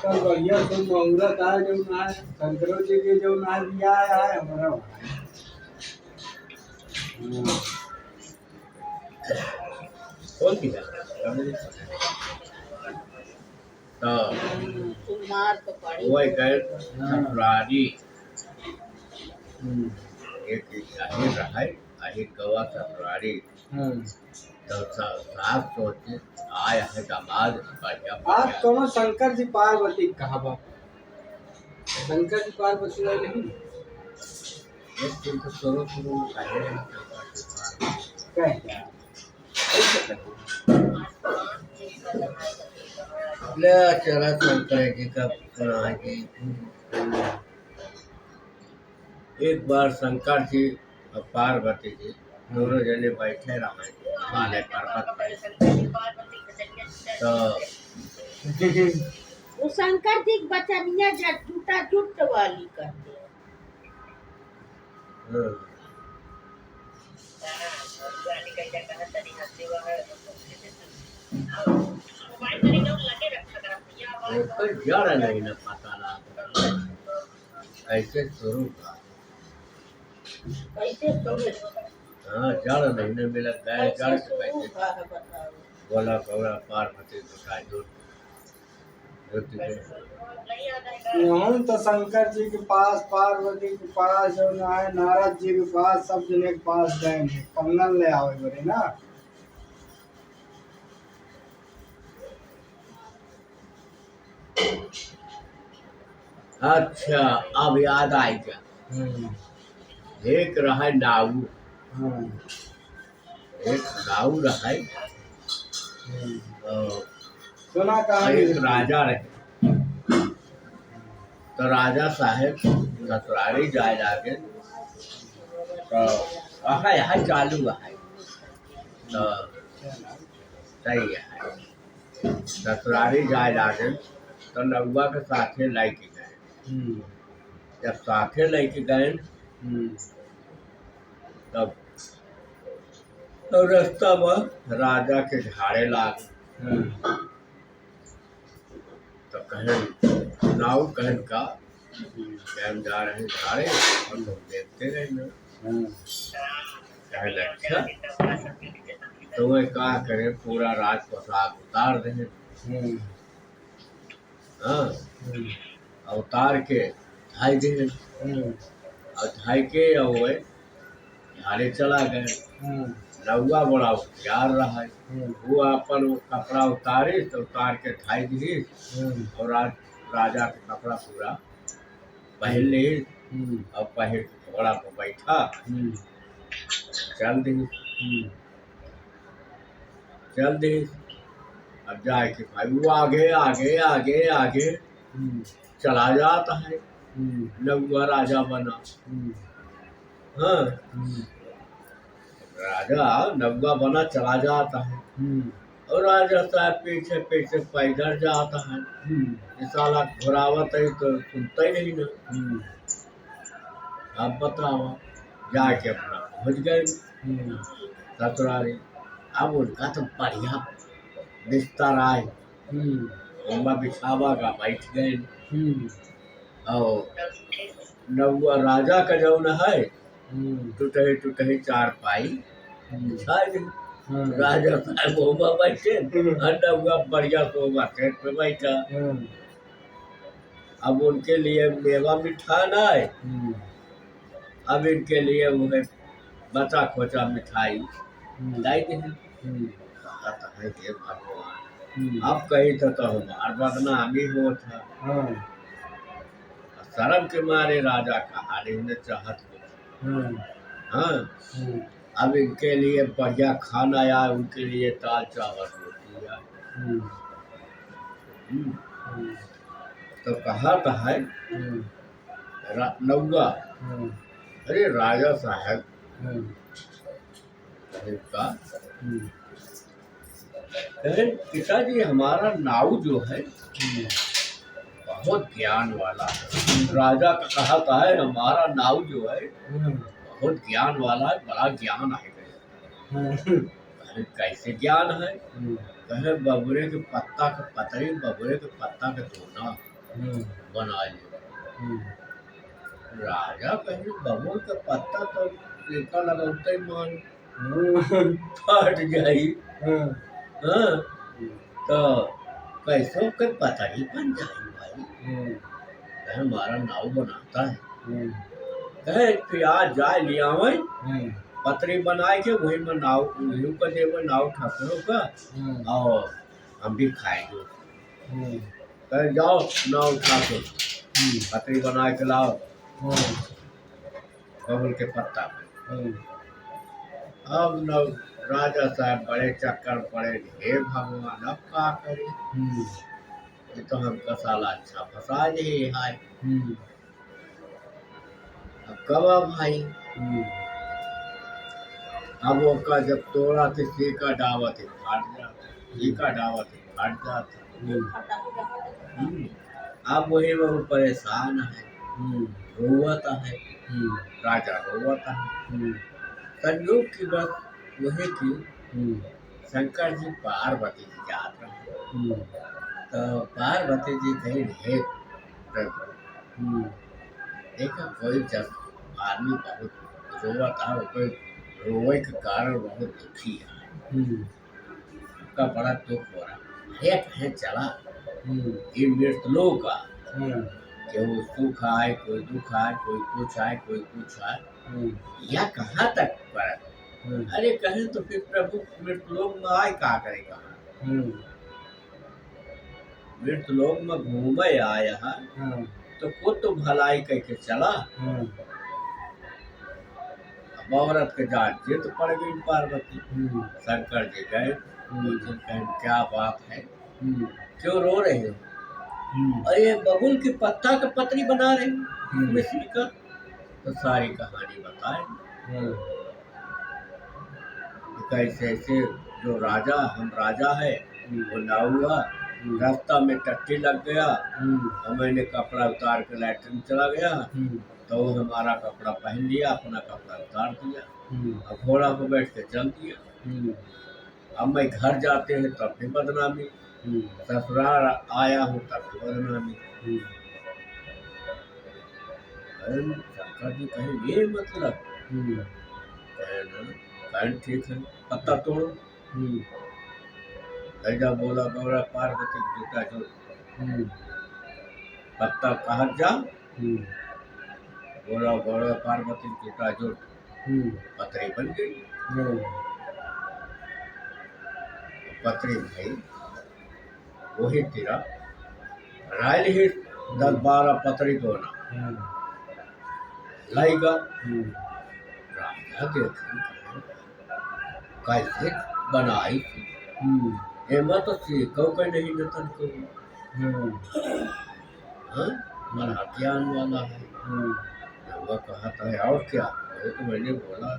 आजकल बढ़िया तो मुहूर्त आए जो ना शंकरों जी के जो ना दिया है हमारा भाई। कौन दिया तो कुमार तो पड़ी वही गए ससुरारी एक आहिर रहा आहिर गवा ससुरारी तो सास सोचे आया है दामाद बढ़िया आज बढ़िया कौन शंकर जी पार्वती कहा बा शंकर जी पार्वती वाले नहीं एक दिन तो शुरू शुरू आहिर क्या क्या ले चला शंकर जी का बनाएगी। एक बार शंकर जी और पार्वती जी दोनों जने बैठे रहे हिमालय पर्वत पे तो वो शंकर जी की बचनिया जूता जुट वाली करते जड़ नहीं न पता लगा ऐसे शुरू का कैसे शुरू हाँ जड़ नहीं न मिला गए जड़ कैसे के शुरू कैसे हुआ है बताओ। बोला कौड़ा पार्वती दिखाई दो हम तो शंकर जी के पास पार्वती के पास जो ना है नारद जी के पास सब जने के पास गए हैं कंगन ले आवे बड़े ना अच्छा अब याद आई क्या एक रहा नाऊ एक नाऊ रहा सुना कहानी एक राजा रहे तो राजा साहेब ससुरारी जाए जाके तो यहाँ चालू है तो सही है ससुरारी जाए जाके तो नौवा के साथे लेके गए जब साथे लेके गए तब तो रास्ता में राजा के झाड़े लाग तो कहें नाव कहन का हम जा रहे हैं झाड़े और लोग देखते रहे ना कहने अच्छा तो वह क्या करें पूरा राज पोशाक उतार दें हाँ उतार के ढाई दे और ढाई के वह झाड़े चला गए नौवा बड़ा होशियार रहा है वो अपन वो कपड़ा उतारे तो उतार के ढाई दी और राजा का कपड़ा पूरा पहन ले और पहन के घोड़ा पर बैठा चल दी अब जाए कि भाई वो आगे आगे आगे आगे चला जाता है नौवा राजा बना हाँ राजा नौवा बना चला जाता है और राजा साहब पीछे पीछे पैदल जाता है ये साला घुरावत है तो सुनता ही नहीं ना अब बताओ जाके अपना पहुंच गए ससुरारी अब उनका तो बढ़िया बिस्तर आए बिछावा का बैठ गए और नौवा राजा का जौन है टूटे टूटे चार पाई राजा साहब होगा बैठे नौवा बढ़िया सोगा सेट पे बैठा अब उनके लिए मेवा मिठान है अब इनके लिए वो है बचा खोचा मिठाई लाई दे भगवान अब कही तो हमार बदनामी हो था शर्म के मारे राजा कहा नहीं चाहत हाँ अब इनके लिए बढ़िया खाना आया उनके लिए दाल चावल रोटी आया तो कहा था है नौवा अरे राजा साहब का पिताजी हमारा नाऊ जो है बहुत ज्ञान वाला है राजा का कहा था है हमारा नाऊ जो है बहुत ज्ञान वाला है बड़ा ज्ञान है कैसे ज्ञान है कहे बबुरे के पत्ता का पतरी बबुरे के पत्ता का धोना बना लिया। राजा कहे बबूल के पत्ता तो टीका लगौते मान फट जाई। हाँ, तो कैसो के पता ही बन जाई भाई। कहे हमारा नाव बनाता है। कहे प्याज जाए लिया पतरी बनाए के वही में नाव उल्लू का देव नाव ठाकुरों का और हम भी खाएंगे। कहे जाओ नाव उठा के पतरी बना के लाओ बबुल के पत्ता पे। अब न राजा साहब बड़े चक्कर पड़े, हे भगवान अब का करे। ये तो हम कसाला अच्छा फंसा दे हाय। अब कब भाई अब वो का जब तोड़ा थे सीका डावत है फाट जाता, सीका डावत है फाट जाता। अब वही वो परेशान है, रोवता है। राजा रोवता है। संयोग की बात वही थी, शंकर जी पार्वती जी जात रहे। तो पार्वती जी कहीं हे प्रभु देखा कोई जब आदमी बहुत रोवता है, कोई रोवे के कारण बहुत दुखी है, उसका बड़ा दुख हो रहा है। कहे चला ये मृतलोक का केहू सुख आए, कोई दुख आए, कोई कुछ आए, कोई कुछ आए, या कहाँ तक पर। अरे कहे तो फिर प्रभु मृतलोक में आए का करेगा। मृतलोक में घूमे आया है तो खुद तो भलाई कह के चला। अब औरत के जान जिद पड़ गई पार्वती। शंकर जी गए, क्या बात है, क्यों रो रहे हो। अरे बबुल के पत्ता का पतरी बना रहे हो मिश्री का। तो सारी कहानी बताए कैसे ऐसे जो राजा हम राजा है वो ना हुआ, रास्ता में टट्टी लग गया और मैंने कपड़ा उतार के लैट्रिन चला गया तो वो हमारा कपड़ा पहन लिया, अपना कपड़ा उतार दिया और घोड़ा पर बैठ के चल दिया। अब मैं घर जाते हैं तब भी बदनामी, ससुराल आया हूँ तब भी बदनामी। शंकर जी कहें ये मतलब कहें ठीक है पत्ता तोड़ो। ऐजा बोला गौरा पार्वती जूता जो पत्ता कहा जा बोला गौरा पार्वती जूता जो पतरी बन गई। पतरी भाई वही तेरा रायल ही 10-12 पतरी धोना लाएगा। राजा देखें कैसे बनाई थी, एमा तो सीखो के नहीं नतन को। मरा ज्ञान वाला है। वह कहा था है और क्या, वो तो मैंने बोला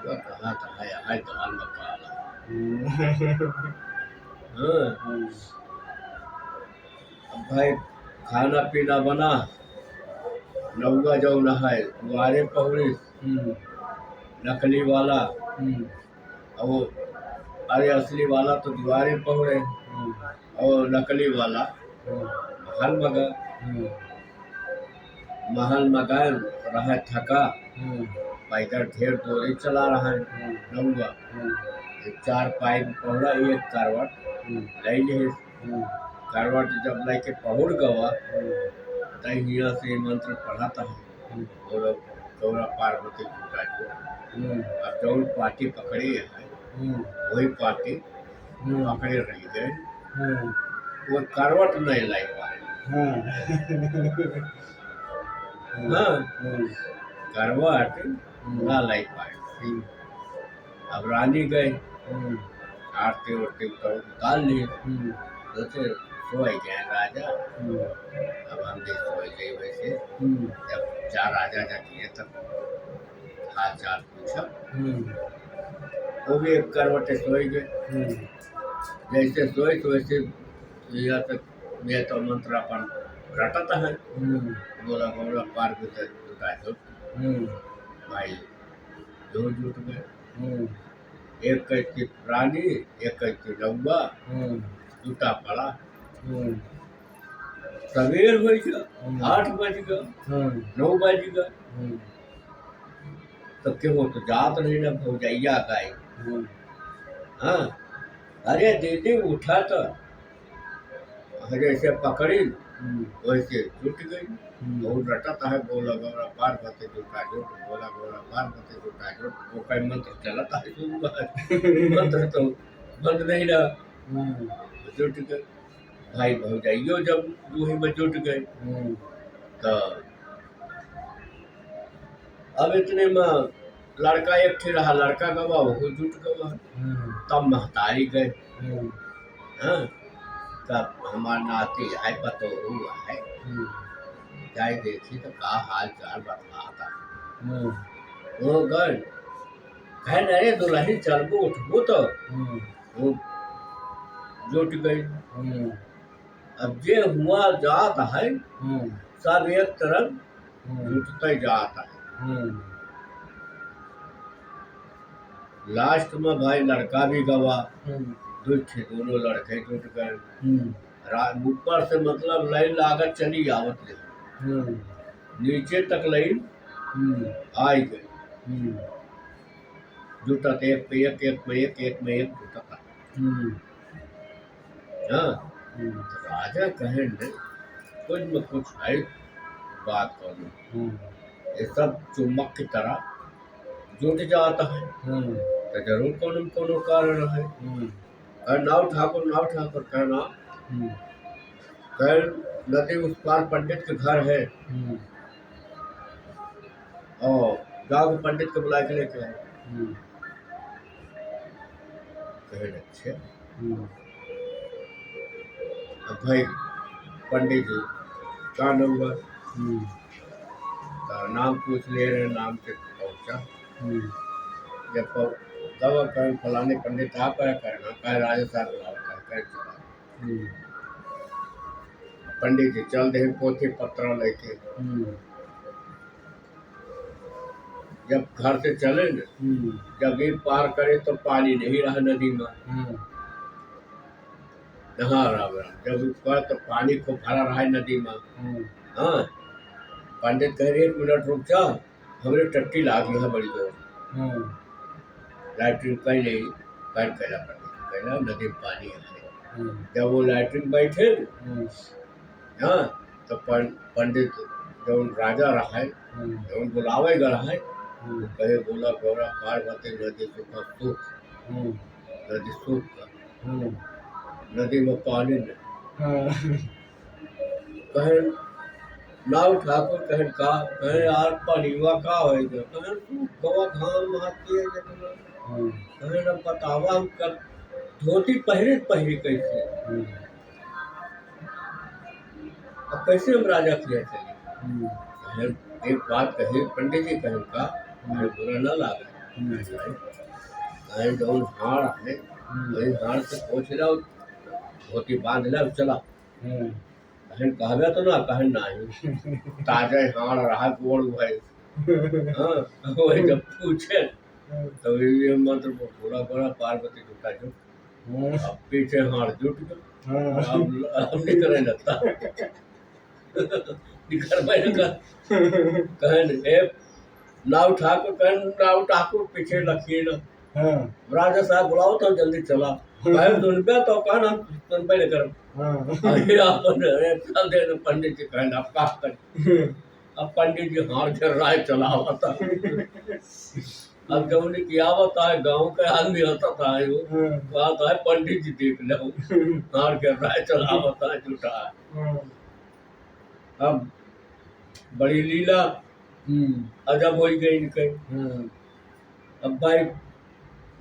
वह कहा था है आज दाल में काला। अब भाई खाना पीना बना, नौगा जो नहाए द्वारे पहुड़ी नकली वाला और वो अरे असली वाला तो द्वारे पहुड़े और नकली वाला महल मगाए रहा थका पैदल ढेर दूरी चला रहा है। नौगा 4 पाइप पहुड़ा, एक करवट ले ली। करवट जब लेके पहुड़ गवा तहिया से मंत्र पढ़ाता है और गौरा पार्वती जुटा को अब जौन पार्टी पकड़ी है वही पार्टी पकड़े रह गए, वो करवट नहीं लाई पाए। करवट ना लाई पाए। अब रानी गए आरती उरती तो उतार लिए, सोचे सोए गए राजा। अब हम भी सोए गए वैसे। जब 4 राजा जाके तब हाल चाल पूछा, वो भी एक करवटे सोए गए। जैसे सोए तो वैसे यहाँ तक मैं तो मंत्र अपन रटता है। बोला बोला पार्वती जुटा भाई दो जुट गए, एक कहती रानी एक कहती नौवा जुटा पड़ा। सवेर हो गया 8 बज गया 9 बज गया तो क्यों तो जात नहीं ना भौजैया गाय। हाँ अरे दीदी उठा तो जैसे पकड़ी वैसे छूट गई। बहुत रटता है बोला गौरा पार्वती जुटा जुट बोला गौरा पार्वती जुटा जुट वो कई मंत्र चलता है सुन मंत्र तो बंद नहीं रहा। जुट गए भाई भौजाइयो जब दूही में जुट गए तो अब इतने में लड़का एक ठे रहा लड़का गवा वो जुट गवा। तब महतारी गए हाँ तब हमार नाती है पतो हुआ है जाए देखी तो का हाल चाल बतलाता। वो गए कहे अरे दुल्हन चलबो उठबो तो वो जुट गई। अब जे हुआ जात है सब एक तरफ जुटते जाता है। लास्ट में भाई लड़का भी गवा दोनों लड़के जुट गए। ऊपर से मतलब लाइन लागत चली आवत रही नीचे तक लाइन आई गई जुटत एक पे एक में एक जुटता। हाँ राजा कहे कुछ में कुछ है बात करो ये सब चुम्बक की तरह जुट जाता है तो जरूर कोनो कारण है। नाव ठाकुर कहना कल नदी उस पार पंडित के घर है और गांव के पंडित को बुला के लेके आए। कहे अच्छे अब भाई पंडित जी का नंबर का नाम पूछ ले रहे नाम से पहुंचा। जब दवा कहीं फलाने पंडित आप करना कह राजा साहब बुलाओ कह चला। पंडित जी चल दे पोथी पत्र लेके जब घर से चले न जब ये पार करे तो पानी नहीं रहा नदी में नहा रहा जब उसका तो पानी को भरा रहा है नदी में। हाँ पंडित कह रहे 1 मिनट रुक जा हमरे टट्टी लागी है बड़ी जोर लैट्रिन कहीं नहीं कर कहला पंडित कहला नदी में पानी है। जब वो लैट्रिन बैठे हाँ तो पंडित जब राजा रहा है जब बुलावे गया है कहे बोला गौरा पार्वती नदी सुख नदी सुख नदी में पानी नहीं। कहे नाव ठाकुर कहे का कहे यार पानीवा का होएगा कहे तू गवा धान मारती है कहे न बतावा हम कर धोती पहरे कैसे अब कैसे हम राजा किया चले। एक बात कही पंडित जी कहे का बुरा न लागे कहे जौन हाड़ है वही हाड़ से पूछ रहा धोती बांध ला चला कहन कहबे तो ना कहन नहीं ताजा हाड़ रहा गोड़ भाई। हाँ वही जब पूछे तो ये मंत्र पूरा बड़ा पार्वती जुटा जुट अब पीछे हाड़ जुट गया अब निकले लगता निकल भाई का कहन नाव ठाकुर पीछे लखी ना राजा साहब बुलाओ तो जल्दी चला सुन पे तो कहना सुन पे लेकर चल दे पंडित जी कहना अब का कर अब पंडित जी हार कर राय चला हुआ था। अब जब उन्हें किया होता है गाँव के आदमी होता था वो आता है पंडित जी देख लो हार कर राय चला होता है झूठा। अब बड़ी लीला अजब हो गई इनके। अब भाई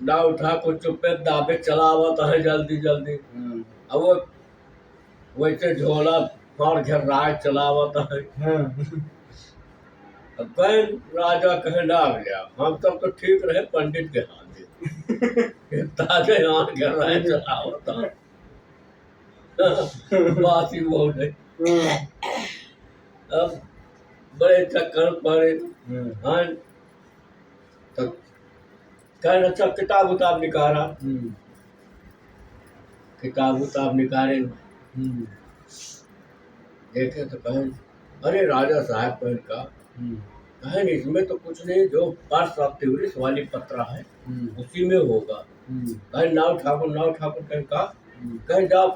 नाव ठाकुर चुप्पे दाबे चला हुआ है जल्दी अब वो वैसे झोला फाड़ घर राज चला हुआ है। अब कहे राजा कहे डाल गया हम सब तो ठीक रहे पंडित के हाथ ताजे हाथ घर राज चला होता बासी बोल रहे। अब बड़े चक्कर पड़े हाँ तो कहना अच्छा किताब उताब निकाला किताब उताब निकाले देखे तो कहें अरे राजा साहब कहें का कहें इसमें तो कुछ नहीं, जो पर्स ऑफ टूरिस्ट वाली पत्रा है उसी में होगा। कहें नाव ठाकुर कहें का कहें जाओ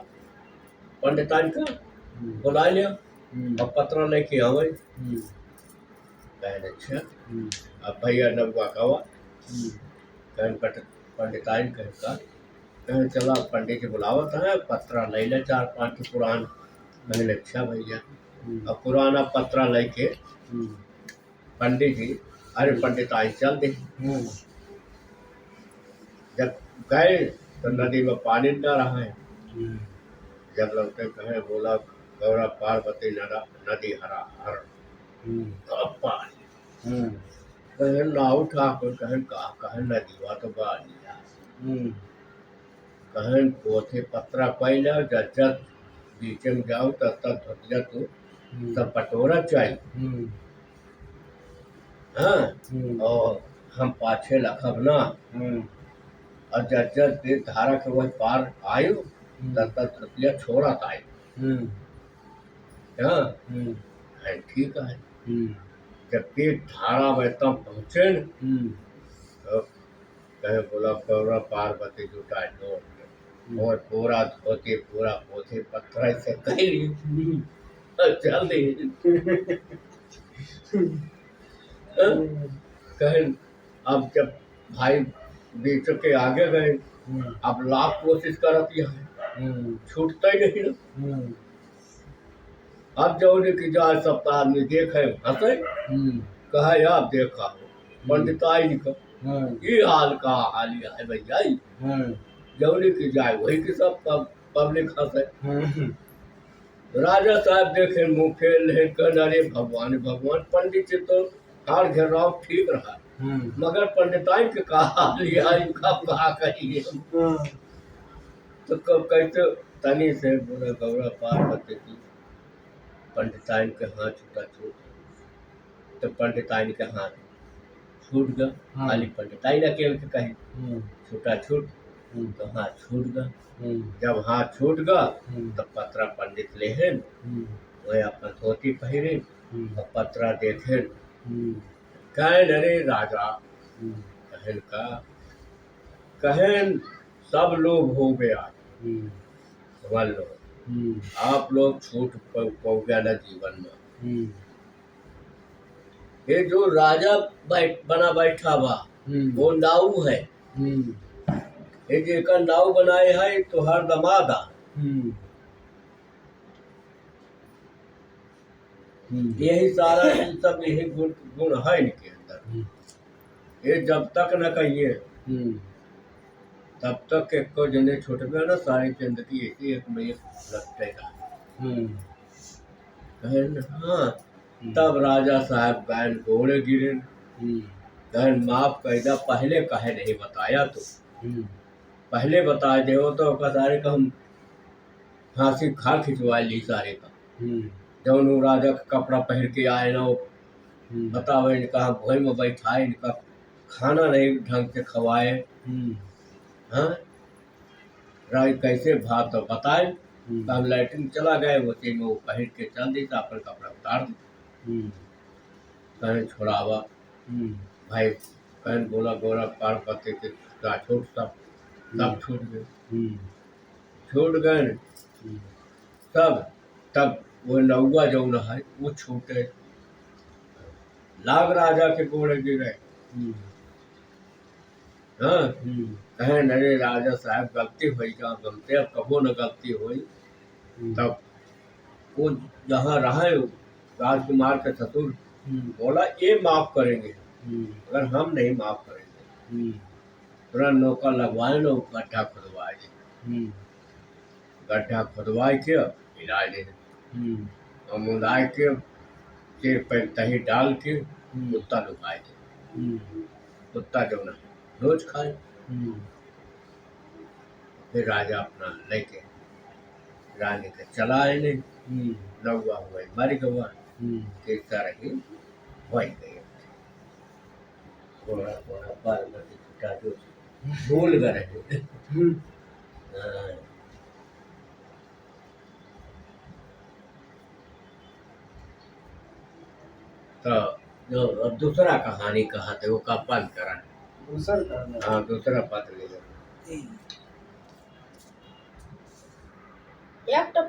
पंडितान का बुला लिया और पत्रा लेके आवे। कहें अच्छा अब भैया नबुआ कवा कहें पंडिताइन कहें का कहें चला पंडित जी बुलावत है पत्रा ले ले 4-5 के पुरान। कहें अच्छा भैया अब पुराना पत्रा लेके पंडित जी अरे पंडिताइन चल दे। जब गए तो नदी में पानी न रहा है। जब लौटे कहे बोला गौरा पार्वती नदी हरा हर अब पानी कहे नाव ठाकुर कहे का कहे नदीवा तो बालिया कहे पोथे पत्रा पहले जज्जत बीच में जाओ तब तक धुतिया तो सब पटोरा चाहिए। हाँ और हम पाछे लखब ना और जज्जत के धारा के वह पार आयु तब तक धुतिया छोड़ा था। हाँ ठीक है जबकि धारा में तब पहुँचे न तो कहे बोला गौरा पार्वती जुटा नोट और पूरा धोती पूरा पोथे पत्थर से कही चल दी। कहे अब जब भाई बीच के आगे गए अब लाख कोशिश करती है छूटता ही नहीं ना। अब जौने की जाए सप्ताह आदमी देखे हंसे कहे आप देखा हो पंडिताइन का ये हाल का हालिया है भैया जौने की जाए वही की सब पब्लिक हंसे। राजा साहब देखे मुँह फेर ले कर अरे भगवान भगवान पंडित जी तो हार घेराव ठीक रहा मगर पंडिताइन के कहा लिया इनका कहा कहिए तो कैसे तनी से बोले गौरा पार्वती की पंडिताइन के हाथ छूटा छूट तो पंडिताइन के हाथ छूट गया खाली पंडिताइन अकेले के कहे छूटा छूट तो हाथ छूट गया। जब हाथ छूट गया तो पत्रा पंडित लेहन वह अपन धोती पहरे और पत्रा देखे कहन अरे राजा कहन का कहन सब लोग हो गया समझ लो आप लोग छूट पौ गया ना जीवन में। ये जो राजा बना बैठा हुआ वो नाव है ये जेकर नाव बनाए है तो हर दमादा यही सारा सब यही गुण है इनके अंदर। ये जब तक न कहिए तब तक एक को जने छुटबे ना सारी जिंदगी एक में एक लगतेगा। हाँ तब राजा साहब गैन घोड़े गिरे गैन माफ कैदा पहले कहे नहीं बताया तो पहले बता दे तो सारे का हम फांसी खा खिंचवा ली सारे का जौन राजा का कपड़ा पहन के आए ना वो बतावे इनका भोई में बैठाए इनका खाना नहीं ढंग से खवाए। हाँ राय कैसे भात तो बताए हम लैट्रिन चला गए उसी में वो पहन के चल दी तो अपन कपड़ा उतार दी कहन छोड़ावा भाई कहन बोला गौरा पार्वती के छूट सब छूट गए छूट गए सब तब वो नौवा जो है वो छूटे लाग राजा के गोड़े गिरे। हाँ कहे अरे राजा साहब गलती हुई क्या गलती अब कबो न गलती हुई। तब वो जहाँ रहा राजकुमार के ससुर बोला ये माफ करेंगे अगर हम नहीं माफ करेंगे तुरंत नौका लगवाए ना गड्ढा खुदवाए गड्ढा खुदवाए के मिला दे और मुदाए के सिर पर दही डाल के कुत्ता लुकाए थे कुत्ता जो ना रोज खाए। फिर राजा अपना लेके रानी के चला आए नहीं नौवा हुआ मर गवा इस तरह ही वही गए थोड़ा थोड़ा पार्वती छुटा जो भूल गए। तो जो अब दूसरा कहानी कहा थे वो का बंद करा। दूसर करना हाँ दूसरा पत्र ले लो। एक तो